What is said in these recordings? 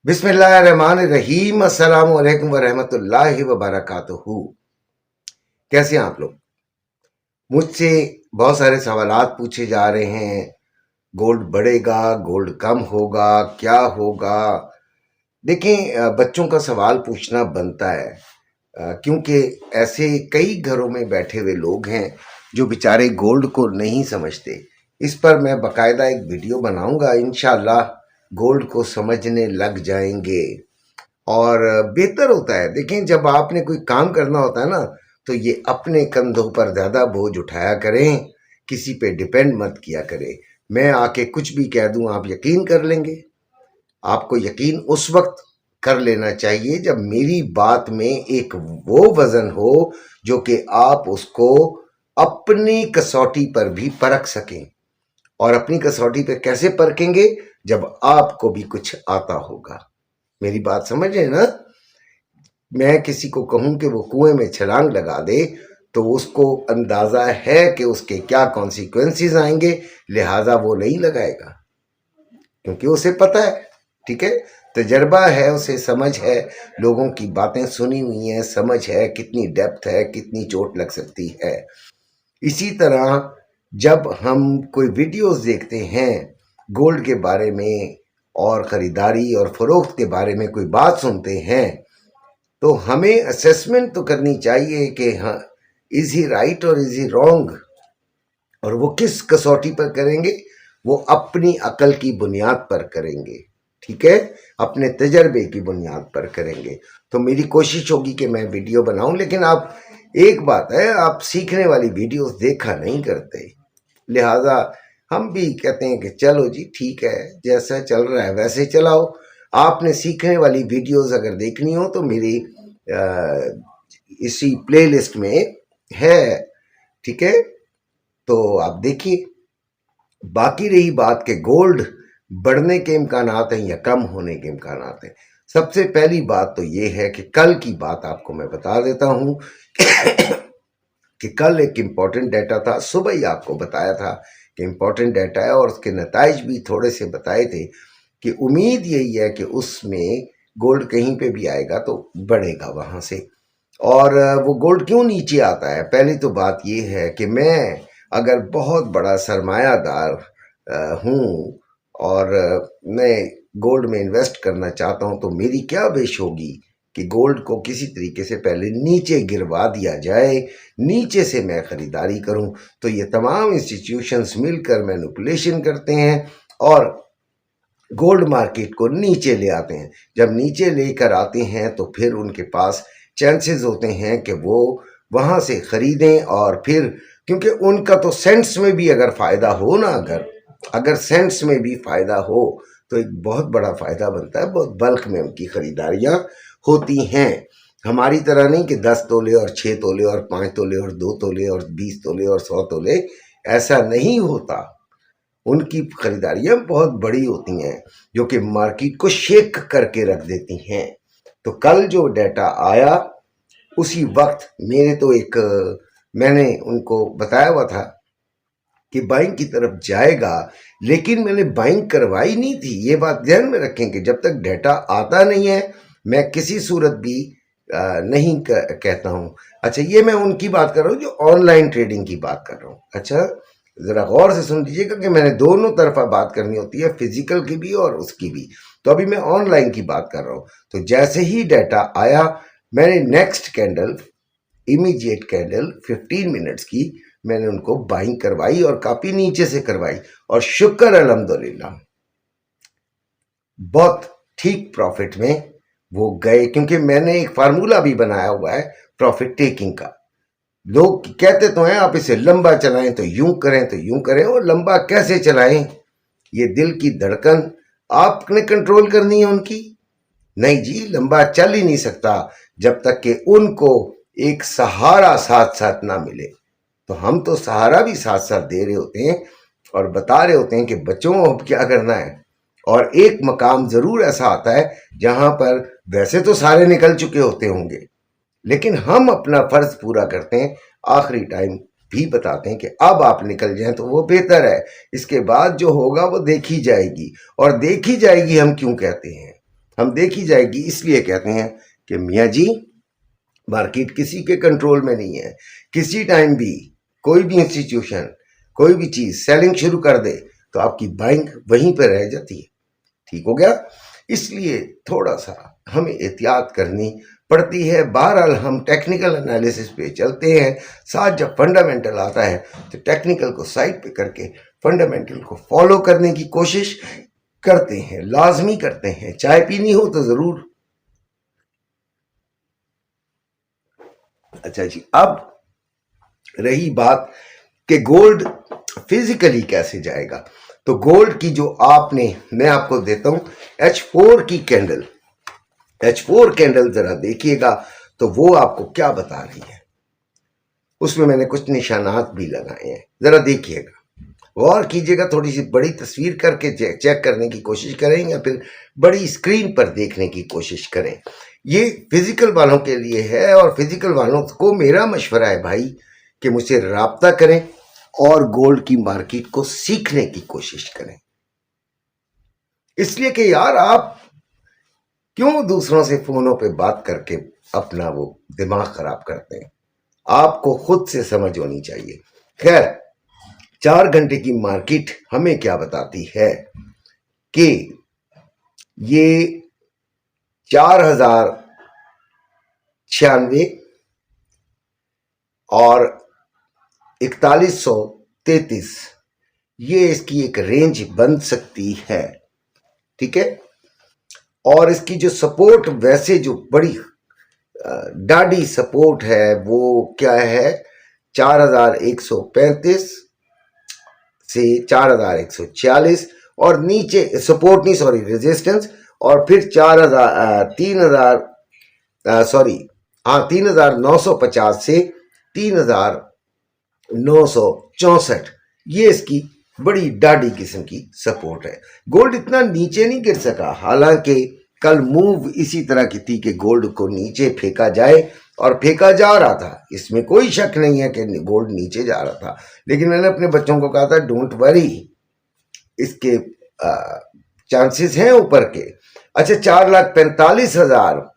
बिस्मिल्लाहिर्रहमानिर्रहीम। अस्सलाम वालेकुम वरहमतुल्लाहि वबरकातुहू। कैसे हैं आप लोग? मुझसे बहुत सारे सवालात पूछे जा रहे हैं। गोल्ड बढ़ेगा, गोल्ड कम होगा, क्या होगा? देखें, बच्चों का सवाल पूछना बनता है, क्योंकि ऐसे कई घरों में बैठे हुए लोग हैं जो बेचारे गोल्ड को नहीं समझते। इस पर मैं बाकायदा एक वीडियो बनाऊंगा, इंशाल्लाह गोल्ड को समझने लग जाएंगे और बेहतर होता है। देखें, जब आपने कोई काम करना होता है ना, तो ये अपने कंधों पर ज़्यादा बोझ उठाया करें, किसी पे डिपेंड मत किया करें। मैं आके कुछ भी कह दूं, आप यकीन कर लेंगे। आपको यकीन उस वक्त कर लेना चाहिए जब मेरी बात में एक वो वजन हो जो कि आप उसको अपनी कसौटी पर भी परख सकें। और अपनी कसौटी पे कैसे परखेंगे? जब आपको भी कुछ आता होगा। मेरी बात समझ रहे हैं ना? मैं किसी को कहूं कि वो कुएं में छलांग लगा दे, तो उसको अंदाजा है कि उसके क्या कॉन्सिक्वेंसेस आएंगे, लिहाजा वो नहीं लगाएगा, क्योंकि उसे पता है। ठीक है, तजर्बा है, उसे समझ है, लोगों की बातें सुनी हुई हैं, समझ है कितनी डेप्थ है, कितनी चोट लग सकती है। इसी तरह जब हम कोई वीडियोस देखते हैं गोल्ड के बारे में और ख़रीदारी और फ़रोख्त के बारे में कोई बात सुनते हैं, तो हमें असेसमेंट तो करनी चाहिए कि हाँ, इज़ ही राइट और इज़ ही रॉन्ग। और वो किस कसौटी पर करेंगे? वो अपनी अकल की बुनियाद पर करेंगे। ठीक है, अपने तजर्बे की बुनियाद पर करेंगे। तो मेरी कोशिश होगी कि मैं वीडियो बनाऊं, लेकिन आप, एक बात है, आप सीखने वाली वीडियोस देखा नहीं करते, लिहाजा हम भी कहते हैं कि चलो जी ठीक है, जैसा चल रहा है वैसे चलाओ। आपने सीखने वाली वीडियोस अगर देखनी हो तो मेरी इसी प्लेलिस्ट में है। ठीक है, तो आप देखिए। बाकी रही बात के गोल्ड बढ़ने के इम्कानात हैं या कम होने के इम्कानात हैं, सबसे पहली बात तो ये है कि कल की बात आपको मैं बता देता हूं कि कल एक इम्पॉर्टेंट डाटा था। सुबह ही आपको बताया था कि इम्पॉर्टेंट डाटा है, और उसके नताइज भी थोड़े से बताए थे कि उम्मीद यही है कि उसमें गोल्ड कहीं पे भी आएगा तो बढ़ेगा वहाँ से। और वो गोल्ड क्यों नीचे आता है? पहली तो बात ये है कि मैं अगर बहुत बड़ा सरमायादार हूँ और मैं गोल्ड में इन्वेस्ट करना चाहता हूँ, तो मेरी क्या विश होगी कि गोल्ड को किसी तरीके से पहले नीचे गिरवा दिया जाए, नीचे से मैं ख़रीदारी करूँ। तो ये तमाम इंस्टीट्यूशंस मिलकर मैनिपुलेशन करते हैं और गोल्ड मार्केट को नीचे ले आते हैं। जब नीचे लेकर आते हैं तो फिर उनके पास चांसेस होते हैं कि वो वहाँ से ख़रीदें, और फिर क्योंकि उनका तो सेंट्स में भी अगर फ़ायदा हो ना, अगर सेंट्स में भी फ़ायदा हो तो एक बहुत बड़ा फ़ायदा बनता है, बहुत बल्क में उनकी ख़रीदारियाँ होती हैं। हमारी तरह नहीं कि 10 तोले और 6 तोले और 5 तोले और 2 तोले और 20 तोले और 100 तोले, ऐसा नहीं होता। उनकी खरीदारियां बहुत बड़ी होती हैं जो कि मार्केट को शेक करके रख देती हैं। तो कल जो डाटा आया उसी वक्त मेरे तो एक, मैंने उनको बताया हुआ था कि बाइंग की तरफ जाएगा, लेकिन मैंने बाइंग करवाई नहीं थी। ये बात ध्यान में रखें कि जब तक डाटा आता नहीं है मैं किसी सूरत भी नहीं कहता हूँ। अच्छा, ये मैं उनकी बात कर रहा हूँ जो ऑनलाइन ट्रेडिंग की बात कर रहा हूँ। अच्छा, ज़रा गौर से सुन लीजिएगा कि मैंने दोनों तरफा बात करनी होती है, फिजिकल की भी और उसकी भी। तो अभी मैं ऑनलाइन की बात कर रहा हूँ। तो जैसे ही डाटा आया, मैंने next candle, immediate candle 15 minutes की, मैंने उनको बाइंग करवाई और काफ़ी नीचे से करवाई, और शुक्र अल्हम्दुलिल्लाह बहुत ठीक प्रॉफिट में वो गए, क्योंकि मैंने एक फार्मूला भी बनाया हुआ है प्रॉफिट टेकिंग का। लोग कहते तो हैं आप इसे लंबा चलाएं तो यूं करें तो यूं करें, और लंबा कैसे चलाएं? ये दिल की धड़कन आपने कंट्रोल करनी है उनकी। नहीं जी, लंबा चल ही नहीं सकता जब तक कि उनको एक सहारा साथ साथ ना मिले। तो हम तो सहारा भी साथ साथ दे रहे होते हैं और बता रहे होते हैं कि बच्चों अब क्या करना है। और एक मकाम ज़रूर ऐसा आता है जहां पर वैसे तो सारे निकल चुके होते होंगे, लेकिन हम अपना फर्ज पूरा करते हैं, आखिरी टाइम भी बताते हैं कि अब आप निकल जाएं तो वो बेहतर है, इसके बाद जो होगा वो देखी जाएगी। और देखी जाएगी हम क्यों कहते हैं? हम देखी जाएगी। इसलिए कहते हैं कि मियाँ जी मार्केट किसी के कंट्रोल में नहीं है। किसी टाइम भी कोई भी इंस्टीट्यूशन कोई भी चीज़ सेलिंग शुरू कर दे तो आपकी बाइंग वहीं पर रह जाती है। ठीक हो गया। इसलिए थोड़ा सा हमें एहतियात करनी पड़ती है। बहरहाल हम टेक्निकल एनालिसिस पे चलते हैं, साथ जब फंडामेंटल आता है तो टेक्निकल को साइड पे करके फंडामेंटल को फॉलो करने की कोशिश करते हैं, लाजमी करते हैं। चाय पीनी हो तो ज़रूर। अच्छा जी, अब रही बात कि गोल्ड फिजिकली कैसे जाएगा, तो गोल्ड की जो मैं आपको देता हूं H4 की कैंडल, H4 कैंडल जरा देखिएगा तो वो आपको क्या बता रही है। उसमें मैंने कुछ निशानात भी लगाए हैं, जरा देखिएगा, गौर कीजिएगा। थोड़ी सी बड़ी तस्वीर करके चेक करने की कोशिश करें या फिर बड़ी स्क्रीन पर देखने की कोशिश करें। ये फिजिकल वालों के लिए है और फिजिकल वालों को मेरा मशवरा है भाई कि मुझसे राब्ता करें और गोल्ड की मार्केट को सीखने की कोशिश करें। इसलिए कि यार आप क्यों दूसरों से फोनों पे बात करके अपना वो दिमाग खराब करते हैं। आपको खुद से समझ होनी चाहिए। खैर, 4 घंटे की मार्केट हमें क्या बताती है कि ये 4096 और 4133 ये इसकी एक रेंज बन सकती है। ठीक है। और इसकी जो सपोर्ट, वैसे जो बड़ी डाडी सपोर्ट है वो क्या है, 4135 से 4140, और नीचे सपोर्ट नहीं, सॉरी, रेजिस्टेंस, और फिर 3950 से 3964, ये इसकी बड़ी डाडी किस्म की सपोर्ट है। गोल्ड इतना नीचे नहीं गिर सका, हालांकि कल मूव इसी तरह की थी कि गोल्ड को नीचे फेंका जाए, और फेंका जा रहा था, इसमें कोई शक नहीं है कि गोल्ड नीचे जा रहा था। लेकिन मैंने अपने बच्चों को कहा था डोंट वरी, इसके चांसेस हैं ऊपर के। अच्छा, 4,45,000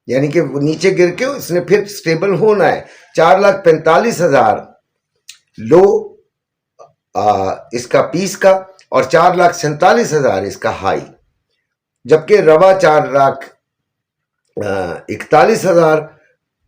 यानी कि वो नीचे गिर के इसने फिर स्टेबल होना है। 4,45,000 लो इसका पीस का, और 4,47,000 इसका हाई, जबकि रवा 4,41,000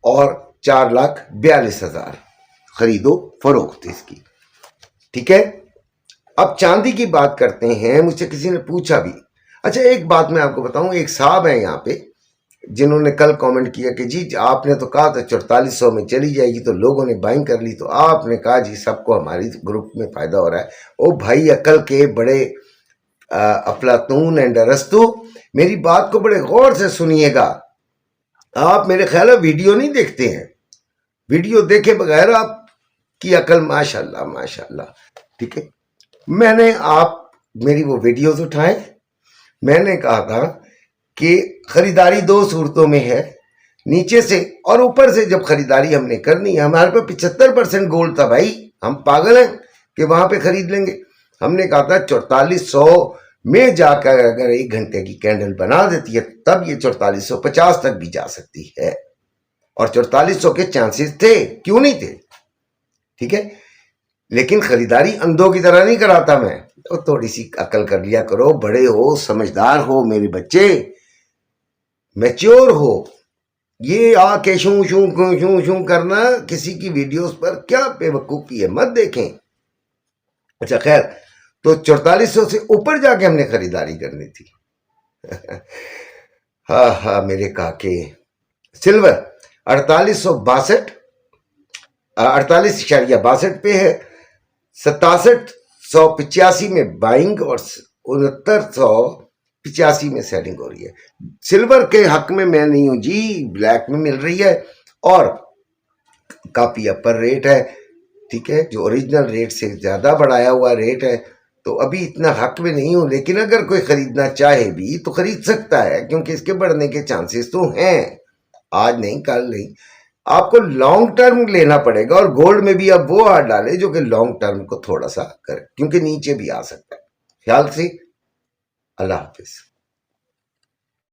और 4,42,000 खरीदो फरोख्त इसकी। ठीक है। अब चांदी की बात करते हैं। मुझसे किसी ने पूछा भी। अच्छा, एक बात मैं आपको बताऊं, एक साहब है यहाँ पे जिन्होंने कल कमेंट किया कि जी आपने तो कहा था 4400 में चली जाएगी, तो लोगों ने बाइंग कर ली, तो आपने कहा जी सबको हमारी ग्रुप में फायदा हो रहा है। ओ भाई, अकल के बड़े अफलातून एंड अरस्तु, मेरी बात को बड़े गौर से सुनिएगा। आप मेरे ख्याल है वीडियो नहीं देखते हैं, वीडियो देखे बगैर आपकी अकल माशाल्लाह माशाल्लाह। ठीक है। मैंने मेरी वो वीडियोस उठाए, मैंने कहा था कि खरीदारी 2 सूरतों में है, नीचे से और ऊपर से। जब खरीदारी हमने करनी है, हमारे पास 75% गोल्ड था भाई, हम पागल हैं कि वहां पे खरीद लेंगे। हमने कहा था 4400 में जाकर अगर 1 घंटे की कैंडल बना देती है तब ये 4450 तक भी जा सकती है, और 4400 के चांसेस थे, क्यों नहीं थे। ठीक है। लेकिन खरीदारी अंधों की तरह नहीं कराता मैं, तो थोड़ी सी अकल कर लिया करो, बड़े हो, समझदार हो मेरे बच्चे, मैच्योर हो। ये आके शू शू शू शू करना किसी की वीडियोस पर क्या बेवकूफी है, मत देखें। अच्छा खैर, तो 4400 से ऊपर जाके हमने खरीदारी करनी थी। हाँ हाँ मेरे काके। सिल्वर 4862 पे है, 6785 में बाइंग और 6985 में सेलिंग हो रही है। सिल्वर के हक में मैं नहीं हूं जी, ब्लैक में मिल रही है और काफी अपर रेट है। ठीक है, जो ओरिजिनल रेट से ज्यादा बढ़ाया हुआ रेट है, तो अभी इतना हक में नहीं हूं। लेकिन अगर कोई खरीदना चाहे भी तो खरीद सकता है, क्योंकि इसके बढ़ने के चांसेस तो हैं, आज नहीं कल नहीं। आपको लॉन्ग टर्म लेना पड़ेगा, और गोल्ड में भी अब वो हाथ डाले जो कि लॉन्ग टर्म को थोड़ा सा करे, क्योंकि नीचे भी आ सकता है। ख्याल से। अल्लाह हाफिज।